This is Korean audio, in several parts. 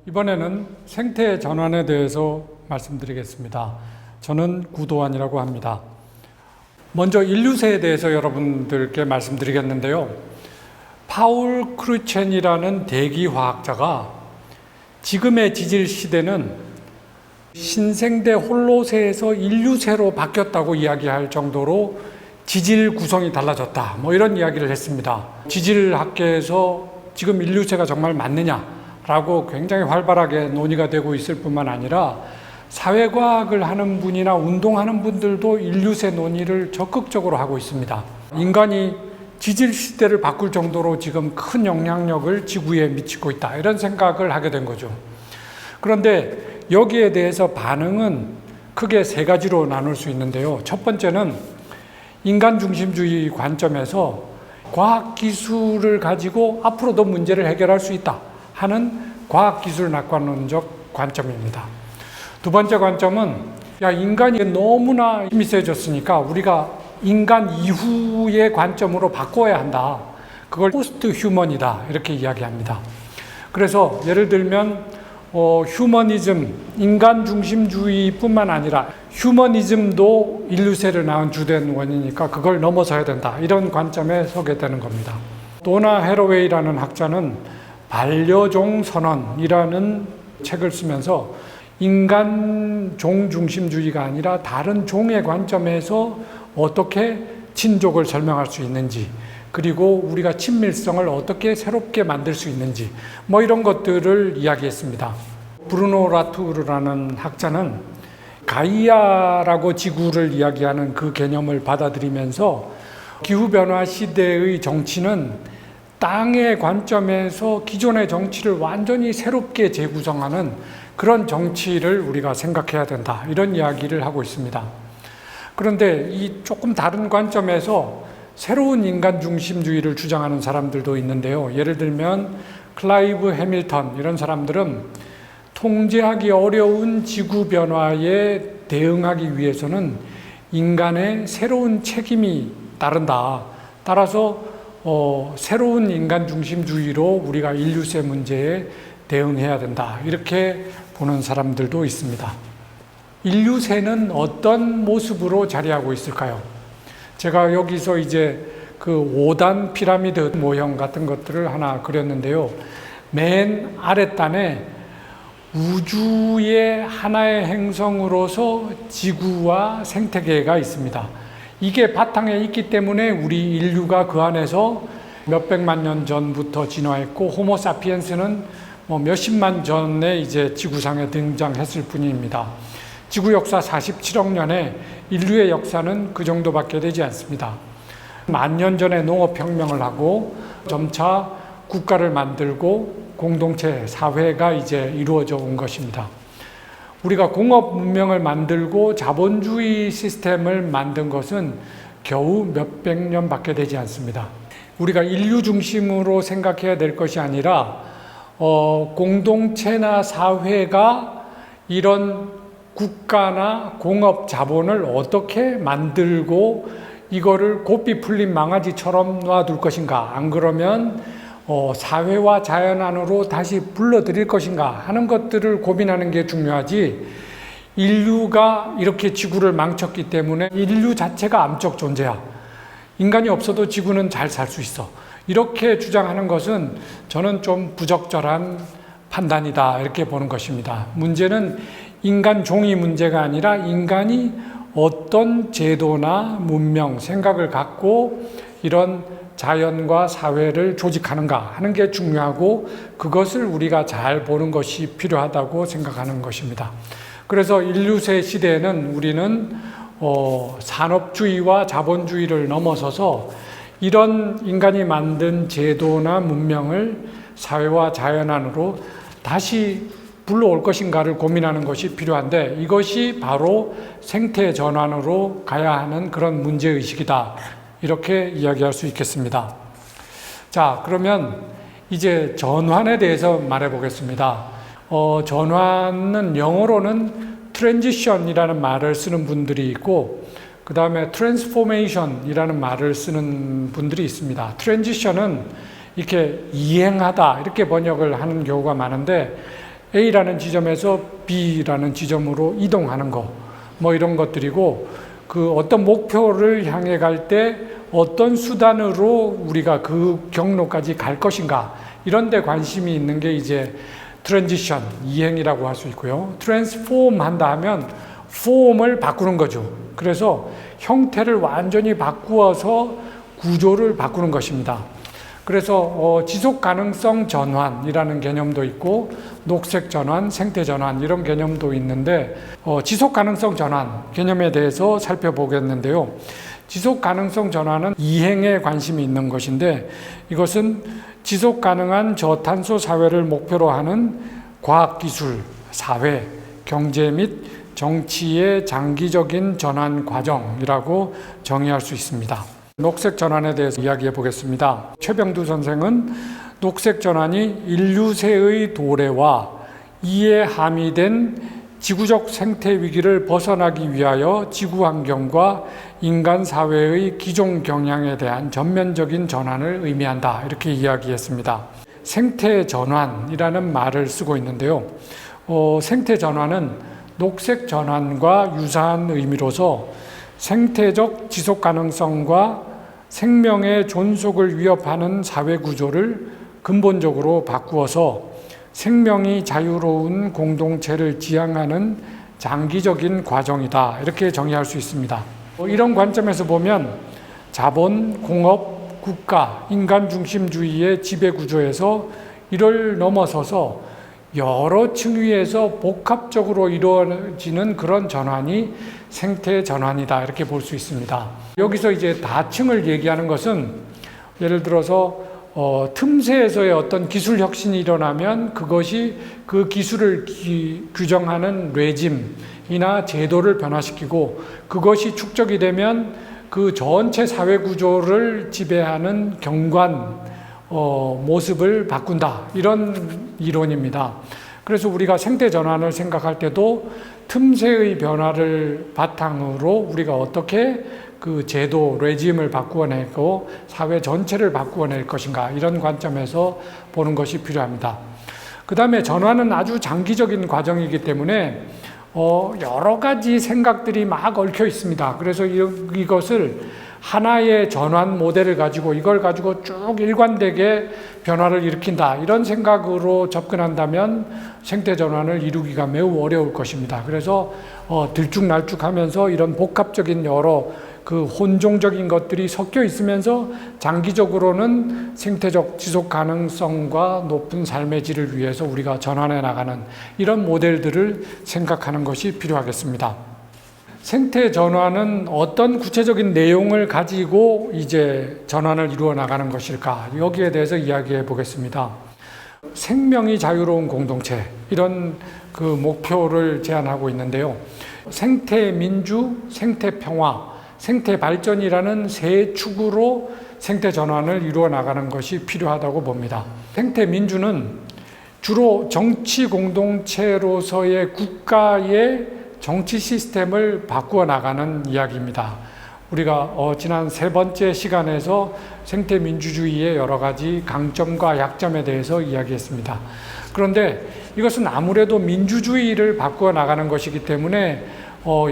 이번에는 생태 전환에 대해서 말씀드리겠습니다. 저는 구도환이라고 합니다. 먼저 인류세에 대해서 여러분들께 말씀드리겠는데요. 파울 크루첸이라는 대기화학자가 지금의 지질 시대는 신생대 홀로세에서 인류세로 바뀌었다고 이야기할 정도로 지질 구성이 달라졌다. 이런 이야기를 했습니다. 지질학계에서 지금 인류세가 정말 맞느냐라고 굉장히 활발하게 논의가 되고 있을 뿐만 아니라 사회과학을 하는 분이나 운동하는 분들도 인류세 논의를 적극적으로 하고 있습니다. 인간이 지질 시대를 바꿀 정도로 지금 큰 영향력을 지구에 미치고 있다. 이런 생각을 하게 된 거죠. 그런데 여기에 대해서 반응은 크게 세 가지로 나눌 수 있는데요. 첫 번째는 인간 중심주의 관점에서 과학기술을 가지고 앞으로도 문제를 해결할 수 있다 하는 과학기술 낙관론적 관점입니다. 두 번째 관점은 인간이 너무나 힘이 세졌으니까 우리가 인간 이후의 관점으로 바꿔야 한다. 그걸 포스트 휴머니다 이렇게 이야기합니다. 그래서 예를 들면 휴머니즘, 인간 중심주의뿐만 아니라 휴머니즘도 인류세를 낳은 주된 원인이니까 그걸 넘어서야 된다. 이런 관점에 서게 되는 겁니다. 도나 해러웨이라는 학자는 반려종 선언이라는 책을 쓰면서 인간 종 중심주의가 아니라 다른 종의 관점에서 어떻게 친족을 설명할 수 있는지, 그리고 우리가 친밀성을 어떻게 새롭게 만들 수 있는지 이런 것들을 이야기했습니다. 브루노 라투르라는 학자는 가이아라고 지구를 이야기하는 그 개념을 받아들이면서 기후변화 시대의 정치는 땅의 관점에서 기존의 정치를 완전히 새롭게 재구성하는 그런 정치를 우리가 생각해야 된다. 이런 이야기를 하고 있습니다. 그런데 이 조금 다른 관점에서 새로운 인간 중심주의를 주장하는 사람들도 있는데요. 예를 들면 클라이브 해밀턴 이런 사람들은 통제하기 어려운 지구 변화에 대응하기 위해서는 인간의 새로운 책임이 따른다. 따라서 새로운 인간 중심주의로 우리가 인류세 문제에 대응해야 된다. 이렇게 보는 사람들도 있습니다. 인류세는 어떤 모습으로 자리하고 있을까요? 제가 여기서 이제 그 5단 피라미드 모형 같은 것들을 하나 그렸는데요. 맨 아랫단에 우주의 하나의 행성으로서 지구와 생태계가 있습니다. 이게 바탕에 있기 때문에 우리 인류가 그 안에서 몇백만 년 전부터 진화했고 호모사피엔스는 몇십만 전에 이제 지구상에 등장했을 뿐입니다. 지구 역사 47억 년에 인류의 역사는 그 정도밖에 되지 않습니다. 10,000년 전에 농업혁명을 하고 점차 국가를 만들고 공동체, 사회가 이제 이루어져 온 것입니다. 우리가 공업 문명을 만들고 자본주의 시스템을 만든 것은 겨우 몇백 년밖에 되지 않습니다. 우리가 인류 중심으로 생각해야 될 것이 아니라 공동체나 사회가 이런 국가나 공업 자본을 어떻게 만들고 이거를 고삐 풀린 망아지처럼 놔둘 것인가, 안 그러면 사회와 자연 안으로 다시 불러들일 것인가 하는 것들을 고민하는 게 중요하지, 인류가 이렇게 지구를 망쳤기 때문에 인류 자체가 암적 존재야. 인간이 없어도 지구는 잘 살 수 있어. 이렇게 주장하는 것은 저는 좀 부적절한 판단이다. 이렇게 보는 것입니다. 문제는 인간 종이 문제가 아니라 인간이 어떤 제도나 문명, 생각을 갖고 이런 자연과 사회를 조직하는가 하는 게 중요하고 그것을 우리가 잘 보는 것이 필요하다고 생각하는 것입니다. 그래서 인류세 시대에는 우리는 산업주의와 자본주의를 넘어서서 이런 인간이 만든 제도나 문명을 사회와 자연 안으로 다시 불러올 것인가를 고민하는 것이 필요한데, 이것이 바로 생태 전환으로 가야 하는 그런 문제의식이다. 이렇게 이야기할 수 있겠습니다. 자, 그러면 이제 전환에 대해서 말해 보겠습니다. 전환은 영어로는 트랜지션이라는 말을 쓰는 분들이 있고, 그 다음에 트랜스포메이션이라는 말을 쓰는 분들이 있습니다. 트랜지션은 이렇게 이행하다 이렇게 번역을 하는 경우가 많은데, A라는 지점에서 B라는 지점으로 이동하는 거, 뭐 이런 것들이고, 그 어떤 목표를 향해 갈 때 어떤 수단으로 우리가 그 경로까지 갈 것인가, 이런 데 관심이 있는 게 이제 트랜지션, 이행이라고 할 수 있고요. 트랜스폼 한다 하면 폼을 바꾸는 거죠. 그래서 형태를 완전히 바꾸어서 구조를 바꾸는 것입니다. 그래서 지속 가능성 전환이라는 개념도 있고 녹색 전환, 생태 전환 이런 개념도 있는데 지속 가능성 전환 개념에 대해서 살펴보겠는데요. 지속 가능성 전환은 이행에 관심이 있는 것인데 이것은 지속 가능한 저탄소 사회를 목표로 하는 과학기술, 사회, 경제 및 정치의 장기적인 전환 과정이라고 정의할 수 있습니다. 녹색 전환에 대해서 이야기해 보겠습니다. 최병두 선생은 녹색 전환이 인류세의 도래와 이에 함의된 지구적 생태 위기를 벗어나기 위하여 지구 환경과 인간 사회의 기존 경향에 대한 전면적인 전환을 의미한다. 이렇게 이야기했습니다. 생태 전환이라는 말을 쓰고 있는데요. 생태 전환은 녹색 전환과 유사한 의미로서 생태적 지속 가능성과 생명의 존속을 위협하는 사회 구조를 근본적으로 바꾸어서 생명이 자유로운 공동체를 지향하는 장기적인 과정이다. 이렇게 정의할 수 있습니다. 이런 관점에서 보면 자본, 공업, 국가, 인간 중심주의의 지배 구조에서 이를 넘어서서 여러 층위에서 복합적으로 이루어지는 그런 전환이 생태 전환이다. 이렇게 볼 수 있습니다. 여기서 이제 다층을 얘기하는 것은 예를 들어서 틈새에서의 어떤 기술 혁신이 일어나면 그것이 그 기술을 규정하는 레짐이나 제도를 변화시키고 그것이 축적이 되면 그 전체 사회 구조를 지배하는 경관 모습을 바꾼다. 이런 이론입니다. 그래서 우리가 생태 전환을 생각할 때도 틈새의 변화를 바탕으로 우리가 어떻게 그 제도, 레짐을 바꾸어내고 사회 전체를 바꾸어낼 것인가 이런 관점에서 보는 것이 필요합니다. 그 다음에 전환은 아주 장기적인 과정이기 때문에 여러 가지 생각들이 막 얽혀 있습니다. 그래서 이것을 하나의 전환 모델을 가지고 이걸 가지고 쭉 일관되게 변화를 일으킨다. 이런 생각으로 접근한다면 생태 전환을 이루기가 매우 어려울 것입니다. 그래서 들쭉날쭉하면서 이런 복합적인 여러 그 혼종적인 것들이 섞여 있으면서 장기적으로는 생태적 지속 가능성과 높은 삶의 질을 위해서 우리가 전환해 나가는 이런 모델들을 생각하는 것이 필요하겠습니다. 생태 전환은 어떤 구체적인 내용을 가지고 이제 전환을 이루어 나가는 것일까? 여기에 대해서 이야기해 보겠습니다. 생명이 자유로운 공동체 이런 그 목표를 제안하고 있는데요. 생태 민주, 생태 평화, 생태 발전이라는 세 축으로 생태 전환을 이루어 나가는 것이 필요하다고 봅니다. 생태 민주는 주로 정치 공동체로서의 국가의 정치 시스템을 바꾸어 나가는 이야기입니다. 우리가 지난 세 번째 시간에서 생태 민주주의의 여러 가지 강점과 약점에 대해서 이야기했습니다. 그런데 이것은 아무래도 민주주의를 바꾸어 나가는 것이기 때문에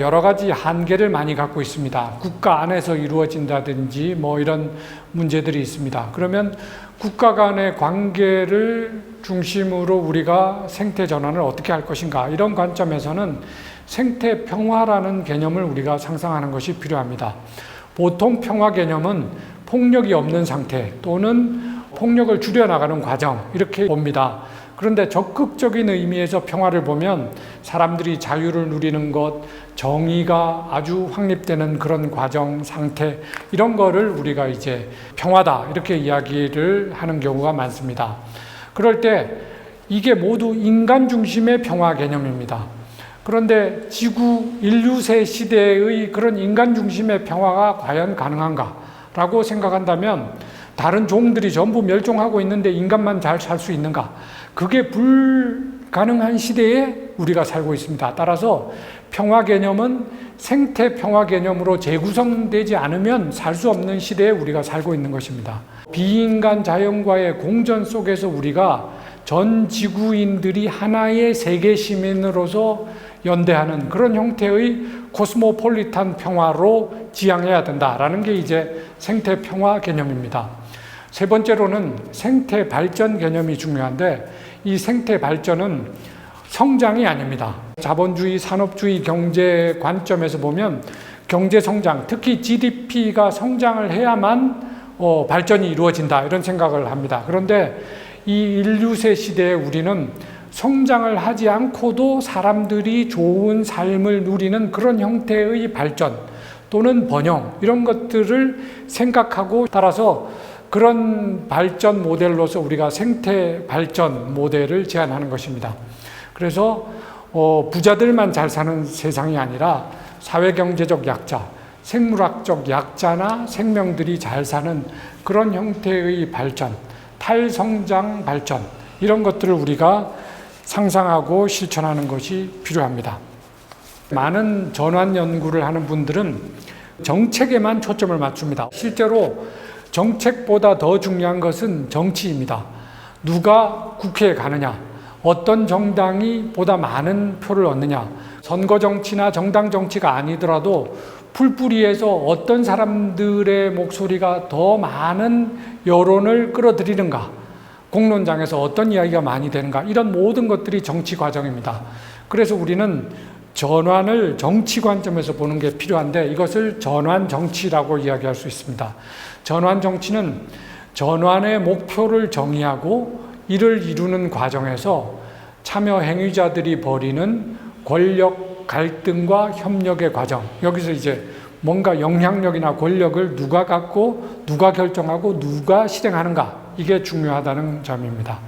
여러 가지 한계를 많이 갖고 있습니다. 국가 안에서 이루어진다든지 뭐 이런 문제들이 있습니다. 그러면 국가 간의 관계를 중심으로 우리가 생태 전환을 어떻게 할 것인가 이런 관점에서는 생태 평화라는 개념을 우리가 상상하는 것이 필요합니다. 보통 평화 개념은 폭력이 없는 상태 또는 폭력을 줄여나가는 과정 이렇게 봅니다. 그런데 적극적인 의미에서 평화를 보면 사람들이 자유를 누리는 것, 정의가 아주 확립되는 그런 과정, 상태 이런 거를 우리가 이제 평화다 이렇게 이야기를 하는 경우가 많습니다. 그럴 때 이게 모두 인간 중심의 평화 개념입니다. 그런데 지구 인류세 시대의 그런 인간 중심의 평화가 과연 가능한가라고 생각한다면 다른 종들이 전부 멸종하고 있는데 인간만 잘 살 수 있는가? 그게 불가능한 시대에 우리가 살고 있습니다. 따라서 평화 개념은 생태 평화 개념으로 재구성되지 않으면 살 수 없는 시대에 우리가 살고 있는 것입니다. 비인간 자연과의 공전 속에서 우리가 전 지구인들이 하나의 세계 시민으로서 연대하는 그런 형태의 코스모폴리탄 평화로 지향해야 된다라는 게 이제 생태 평화 개념입니다. 세 번째로는 생태 발전 개념이 중요한데, 이 생태 발전은 성장이 아닙니다. 자본주의, 산업주의 경제 관점에서 보면 경제 성장, 특히 GDP가 성장을 해야만 발전이 이루어진다, 이런 생각을 합니다. 그런데 이 인류세 시대에 우리는 성장을 하지 않고도 사람들이 좋은 삶을 누리는 그런 형태의 발전 또는 번영, 이런 것들을 생각하고, 따라서 그런 발전 모델로서 우리가 생태 발전 모델을 제안하는 것입니다. 그래서 부자들만 잘 사는 세상이 아니라 사회경제적 약자, 생물학적 약자나 생명들이 잘 사는 그런 형태의 발전, 탈성장 발전, 이런 것들을 우리가 상상하고 실천하는 것이 필요합니다. 많은 전환 연구를 하는 분들은 정책에만 초점을 맞춥니다. 실제로 정책보다 더 중요한 것은 정치입니다. 누가 국회에 가느냐, 어떤 정당이 보다 많은 표를 얻느냐, 선거 정치나 정당 정치가 아니더라도 풀뿌리에서 어떤 사람들의 목소리가 더 많은 여론을 끌어들이는가, 공론장에서 어떤 이야기가 많이 되는가, 이런 모든 것들이 정치 과정입니다. 그래서 우리는 전환을 정치 관점에서 보는 게 필요한데, 이것을 전환 정치라고 이야기할 수 있습니다. 전환 정치는 전환의 목표를 정의하고 이를 이루는 과정에서 참여 행위자들이 벌이는 권력 갈등과 협력의 과정, 여기서 이제 뭔가 영향력이나 권력을 누가 갖고 누가 결정하고 누가 실행하는가, 이게 중요하다는 점입니다.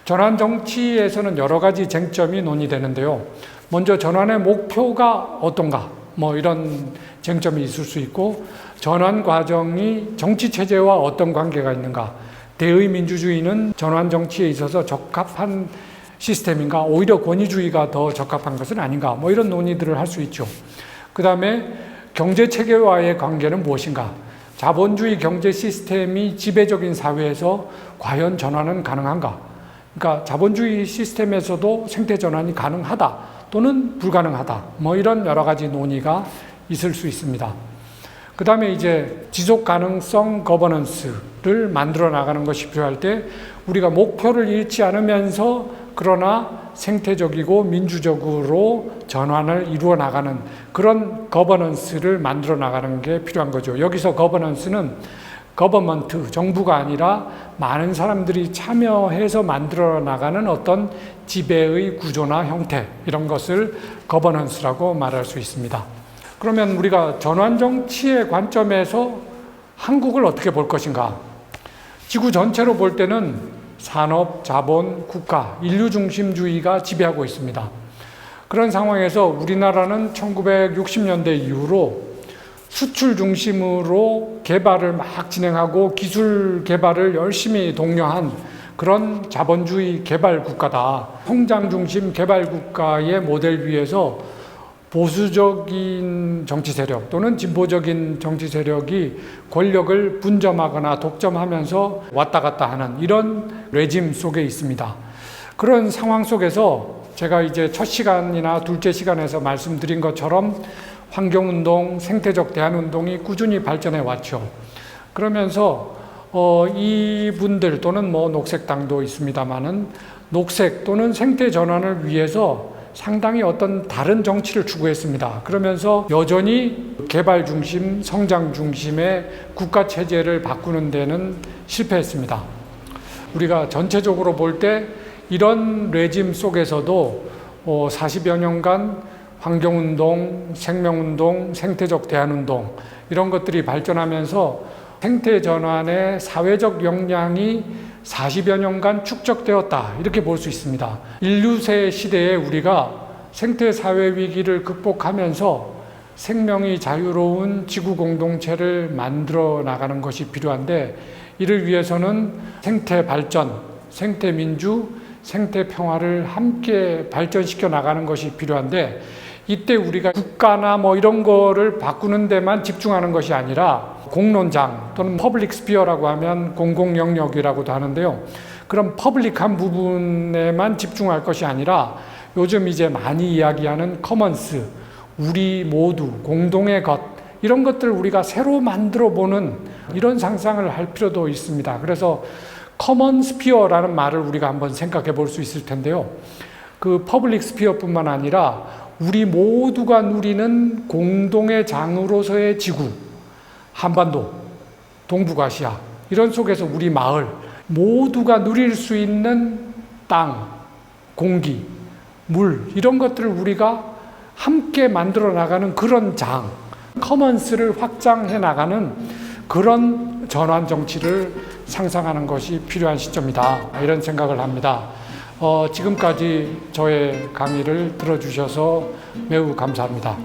전환 정치에서는 여러 가지 쟁점이 논의되는데요. 먼저 전환의 목표가 어떤가, 이런 쟁점이 있을 수 있고, 전환 과정이 정치 체제와 어떤 관계가 있는가, 대의 민주주의는 전환 정치에 있어서 적합한 시스템인가, 오히려 권위주의가 더 적합한 것은 아닌가, 이런 논의들을 할 수 있죠. 그 다음에 경제 체계와의 관계는 무엇인가, 자본주의 경제 시스템이 지배적인 사회에서 과연 전환은 가능한가, 그러니까 자본주의 시스템에서도 생태 전환이 가능하다 또는 불가능하다, 이런 여러 가지 논의가 있을 수 있습니다. 그 다음에 이제 지속 가능성 거버넌스를 만들어 나가는 것이 필요할 때, 우리가 목표를 잃지 않으면서 그러나 생태적이고 민주적으로 전환을 이루어 나가는 그런 거버넌스를 만들어 나가는 게 필요한 거죠. 여기서 거버넌스는 거버먼트, 정부가 아니라 많은 사람들이 참여해서 만들어 나가는 어떤 지배의 구조나 형태, 이런 것을 거버넌스라고 말할 수 있습니다. 그러면 우리가 전환 정치의 관점에서 한국을 어떻게 볼 것인가? 지구 전체로 볼 때는 산업, 자본, 국가, 인류 중심주의가 지배하고 있습니다. 그런 상황에서 우리나라는 1960년대 이후로 수출 중심으로 개발을 막 진행하고 기술 개발을 열심히 독려한 그런 자본주의 개발 국가다. 성장 중심 개발 국가의 모델 위에서 보수적인 정치 세력 또는 진보적인 정치 세력이 권력을 분점하거나 독점하면서 왔다 갔다 하는 이런 레짐 속에 있습니다. 그런 상황 속에서 제가 이제 첫 시간이나 둘째 시간에서 말씀드린 것처럼 환경운동, 생태적 대안운동이 꾸준히 발전해 왔죠. 그러면서 이분들 또는 녹색당도 있습니다마는 녹색 또는 생태 전환을 위해서 상당히 어떤 다른 정치를 추구했습니다. 그러면서 여전히 개발 중심, 성장 중심의 국가 체제를 바꾸는 데는 실패했습니다. 우리가 전체적으로 볼 때 이런 레짐 속에서도 40여 년간 환경운동, 생명운동, 생태적 대안운동 이런 것들이 발전하면서 생태 전환의 사회적 역량이 40여 년간 축적되었다, 이렇게 볼 수 있습니다. 인류세 시대에 우리가 생태 사회 위기를 극복하면서 생명이 자유로운 지구 공동체를 만들어 나가는 것이 필요한데, 이를 위해서는 생태 발전, 생태 민주, 생태 평화를 함께 발전시켜 나가는 것이 필요한데, 이때 우리가 국가나 이런 거를 바꾸는 데만 집중하는 것이 아니라 공론장 또는 퍼블릭 스피어라고 하면 공공 영역이라고도 하는데요. 그런 퍼블릭한 부분에만 집중할 것이 아니라 요즘 이제 많이 이야기하는 커먼스, 우리 모두 공동의 것, 이런 것들 우리가 새로 만들어 보는 이런 상상을 할 필요도 있습니다. 그래서 커먼 스피어라는 말을 우리가 한번 생각해 볼 수 있을 텐데요. 그 퍼블릭 스피어뿐만 아니라 우리 모두가 누리는 공동의 장으로서의 지구, 한반도, 동북아시아, 이런 속에서 우리 마을, 모두가 누릴 수 있는 땅, 공기, 물, 이런 것들을 우리가 함께 만들어 나가는 그런 장, 커먼스를 확장해 나가는 그런 전환 정치를 상상하는 것이 필요한 시점이다, 이런 생각을 합니다. 지금까지 저의 강의를 들어주셔서 매우 감사합니다.